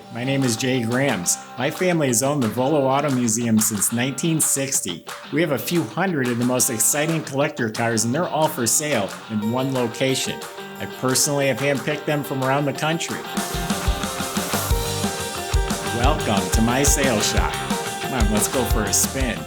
Hi, my name is Jay Grams. My family has owned the Volo Auto Museum since 1960. We have a few hundred of the most exciting collector cars, and they're all for sale in one location. I personally have handpicked them from around the country. Welcome to my sales shop. Come on, let's go for a spin.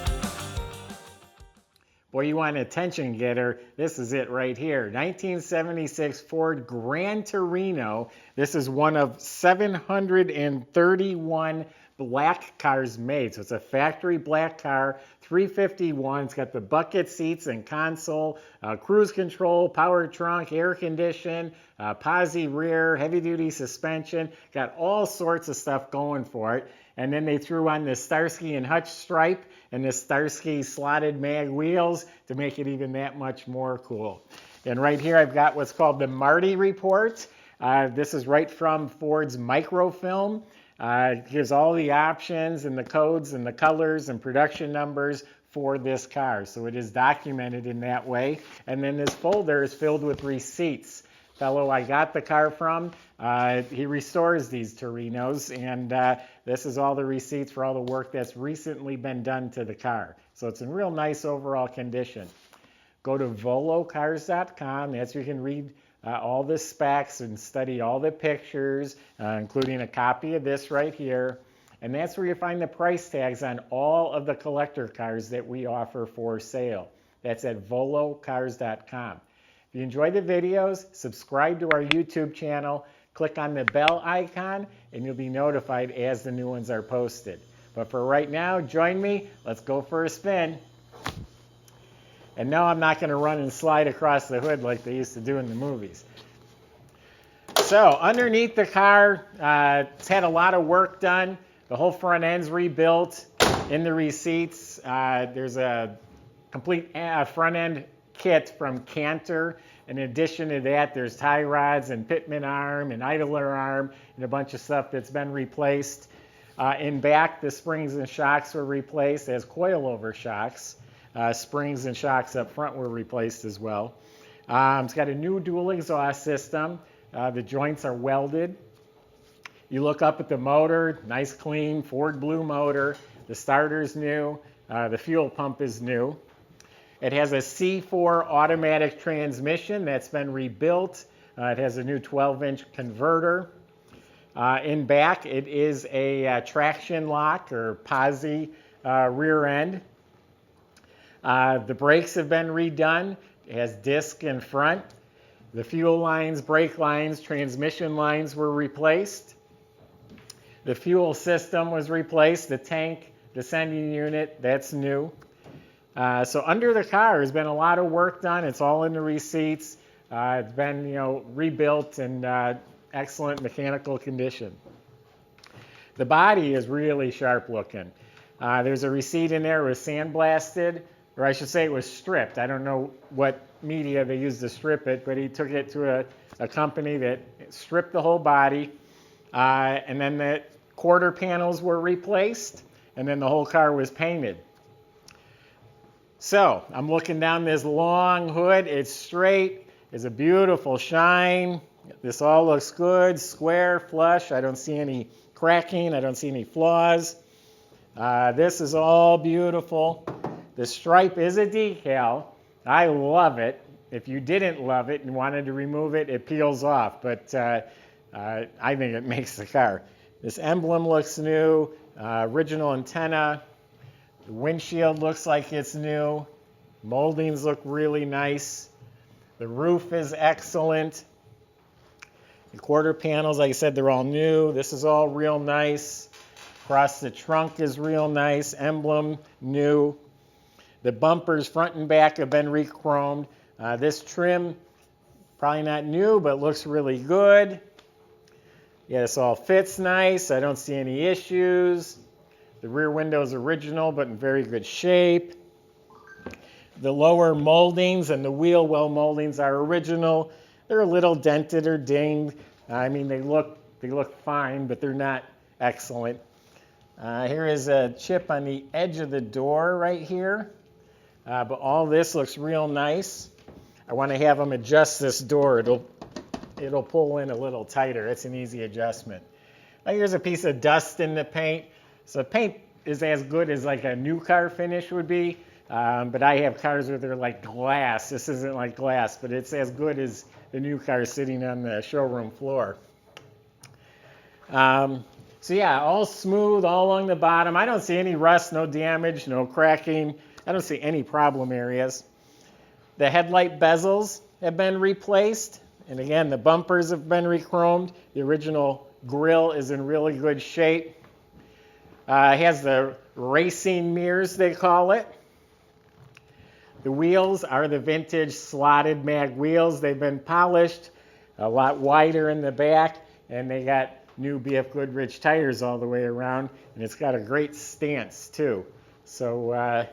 Boy, you want an attention getter, this is it right here. 1976 Ford Gran Torino. This is one of 731 black cars made. So it's a factory black car, 351. It's got the bucket seats and console, cruise control, power trunk, air condition, posi rear, heavy duty suspension. Got all sorts of stuff going for it. And then they threw on the Starsky and Hutch stripe and the Starsky slotted mag wheels to make it even that much more cool. And right here I've got what's called the Marti Report. This is right from Ford's microfilm. Here's all the options and the codes and the colors and production numbers for this car. So it is documented in that way. And then this folder is filled with receipts. Fellow I got the car from, he restores these Torinos, and this is all the receipts for all the work that's recently been done to the car. So it's in real nice overall condition. Go to volocars.com. That's where you can read all the specs and study all the pictures, including a copy of this right here. And that's where you find the price tags on all of the collector cars that we offer for sale. That's at volocars.com. If you enjoy the videos, subscribe to our YouTube channel, click on the bell icon, and you'll be notified as the new ones are posted. But for right now, join me. Let's go for a spin. And no, I'm not going to run and slide across the hood like they used to do in the movies. So underneath the car, it's had a lot of work done. The whole front end's rebuilt. In the receipts, there's a complete front end kit from Cantor. In addition to that, there's tie rods and pitman arm and idler arm and a bunch of stuff that's been replaced. In back, the springs and shocks were replaced as coilover shocks. Springs and shocks up front were replaced as well. It's got a new dual exhaust system. The joints are welded. You look up at the motor, nice clean Ford Blue motor. The starter's new. The fuel pump is new. It has a C4 automatic transmission that's been rebuilt. It has a new 12-inch converter. In back, it is a traction lock or posi rear end. The brakes have been redone. It has disc in front. The fuel lines, brake lines, transmission lines were replaced. The fuel system was replaced. The tank, the sending unit, that's new. So under the car has been a lot of work done. It's all in the receipts. It's been, rebuilt in excellent mechanical condition. The body is really sharp looking. There's a receipt in there. It was sandblasted, or I should say it was stripped. I don't know what media they used to strip it, but he took it to a company that stripped the whole body. And then the quarter panels were replaced, and then the whole car was painted. So I'm looking down this long hood. It's straight. It's a beautiful shine. This all looks good, square, flush. I don't see any cracking. I don't see any flaws. This is all beautiful. The stripe is a decal. I love it. If you didn't love it and wanted to remove it, it peels off. But I think it makes the car. This emblem looks new. Original antenna. The windshield looks like it's new. Moldings look really nice. The roof is excellent. The quarter panels, like I said, they're all new. This is all real nice. Across the trunk is real nice. Emblem, new. The bumpers, front and back, have been rechromed. This trim, probably not new, but looks really good. Yeah, this all fits nice. I don't see any issues. The rear window is original, but in very good shape. The lower moldings and the wheel well moldings are original. They're a little dented or dinged. I mean, they look fine, but they're not excellent. Here is a chip on the edge of the door right here. But all this looks real nice. I want to have them adjust this door. It'll pull in a little tighter. It's an easy adjustment. Here's a piece of dust in the paint. So paint is as good as like a new car finish would be. But I have cars where they're like glass. This isn't like glass, but it's as good as the new car sitting on the showroom floor. So yeah, all smooth, all along the bottom. I don't see any rust, no damage, no cracking. I don't see any problem areas. The headlight bezels have been replaced. And again, the bumpers have been rechromed. The original grille is in really good shape. It has the racing mirrors, they call it. The wheels are the vintage slotted mag wheels. They've been polished, a lot wider in the back, and they got new BF Goodrich tires all the way around, and it's got a great stance too. So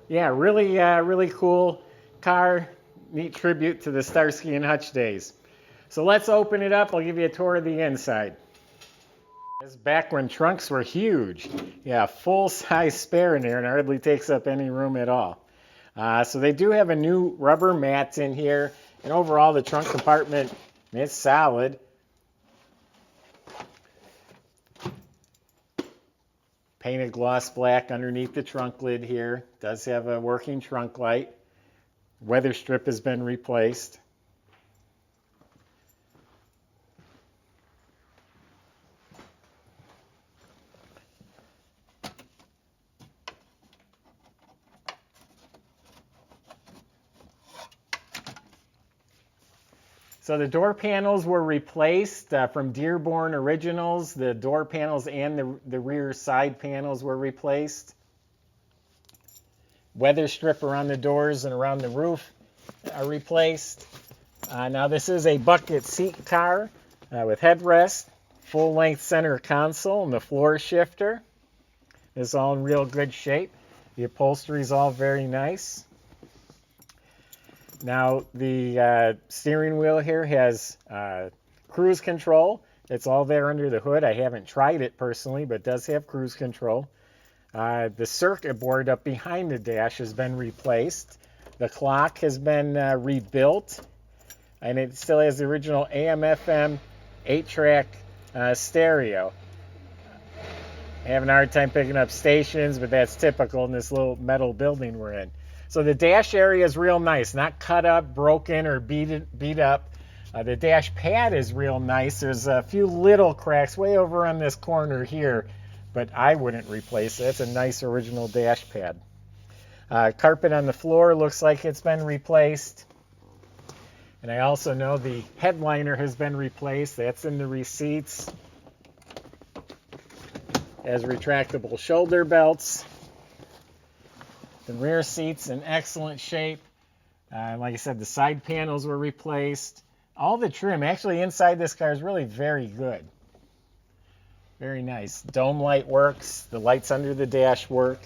yeah, really cool car. Neat tribute to the Starsky and Hutch days. So let's open it up. I'll give you a tour of the inside. This is back when trunks were huge. Yeah, full-size spare in there, and hardly takes up any room at all. So they do have a new rubber mat in here, and overall the trunk compartment is solid. Painted gloss black underneath the trunk lid here. Does have a working trunk light. Weatherstrip has been replaced. So the door panels were replaced from Dearborn Originals. The door panels and the rear side panels were replaced. Weather strip around the doors and around the roof are replaced. Now this is a bucket seat car with headrest, full-length center console, and the floor shifter. It's all in real good shape. The upholstery is all very nice. Now the steering wheel here has cruise control. It's all there under the hood. I haven't tried it personally, but it does have cruise control. The circuit board up behind the dash has been replaced. The clock has been rebuilt, and it still has the original AM/FM 8-track stereo. Having a hard time picking up stations, but that's typical in this little metal building we're in. So the dash area is real nice, not cut up, broken, or beat up. The dash pad is real nice. There's a few little cracks way over on this corner here, but I wouldn't replace it. It's a nice original dash pad. Carpet on the floor looks like it's been replaced. And I also know the headliner has been replaced. That's in the receipts. Has retractable shoulder belts. The rear seat's in excellent shape. Like I said, the side panels were replaced. All the trim, actually inside this car is really very good. Very nice. Dome light works. The lights under the dash work.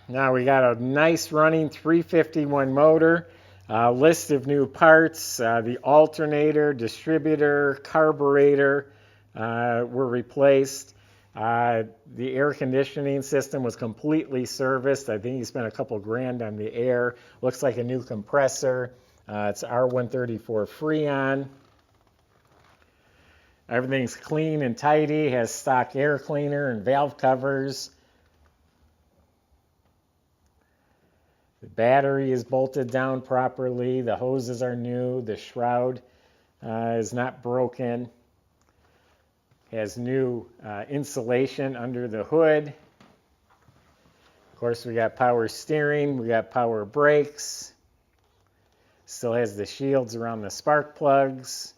Now we got a nice running 351 motor, list of new parts, the alternator, distributor, carburetor were replaced. The air conditioning system was completely serviced. I think he spent a couple grand on the air. Looks like a new compressor. It's R134 Freon. Everything's clean and tidy, has stock air cleaner and valve covers. The battery is bolted down properly. The hoses are new. The shroud is not broken. Has new insulation under the hood. Of course, we got power steering. We got power brakes. Still has the shields around the spark plugs.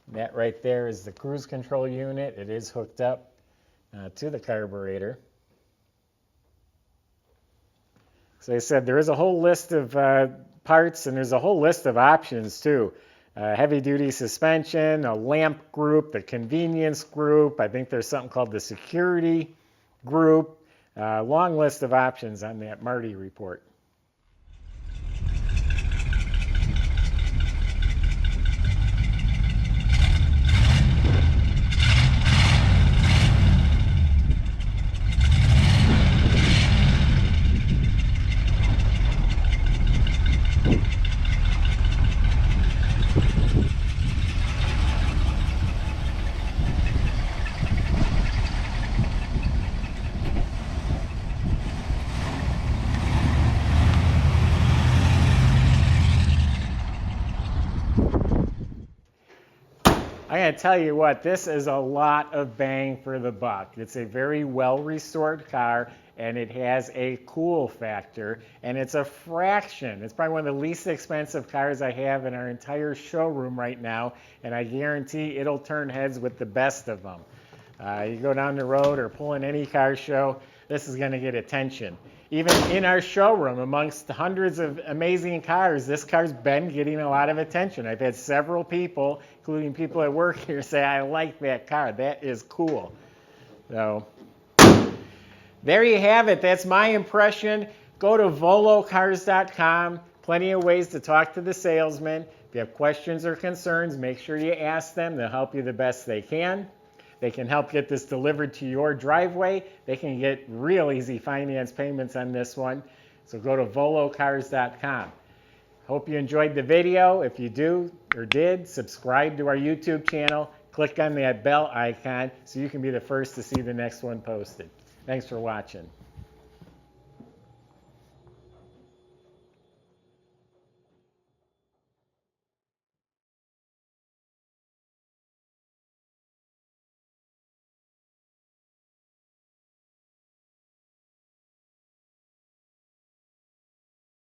That right there is the cruise control unit. It is hooked up to the carburetor. So I said there is a whole list of parts, and there's a whole list of options too. Heavy-duty suspension, a lamp group, the convenience group. I think there's something called the security group. Long list of options on that Marti report. I'm going to tell you what, this is a lot of bang for the buck. It's a very well-restored car, and it has a cool factor, and it's a fraction. It's probably one of the least expensive cars I have in our entire showroom right now, and I guarantee it'll turn heads with the best of them. You go down the road or pull in any car show, this is going to get attention. Even in our showroom, amongst hundreds of amazing cars, this car's been getting a lot of attention. I've had several people, including people at work here, say, I like that car. That is cool. So, there you have it. That's my impression. Go to volocars.com. Plenty of ways to talk to the salesman. If you have questions or concerns, make sure you ask them. They'll help you the best they can. They can help get this delivered to your driveway. They can get real easy finance payments on this one. So go to volocars.com. Hope you enjoyed the video. If you do or did, subscribe to our YouTube channel. Click on that bell icon so you can be the first to see the next one posted. Thanks for watching.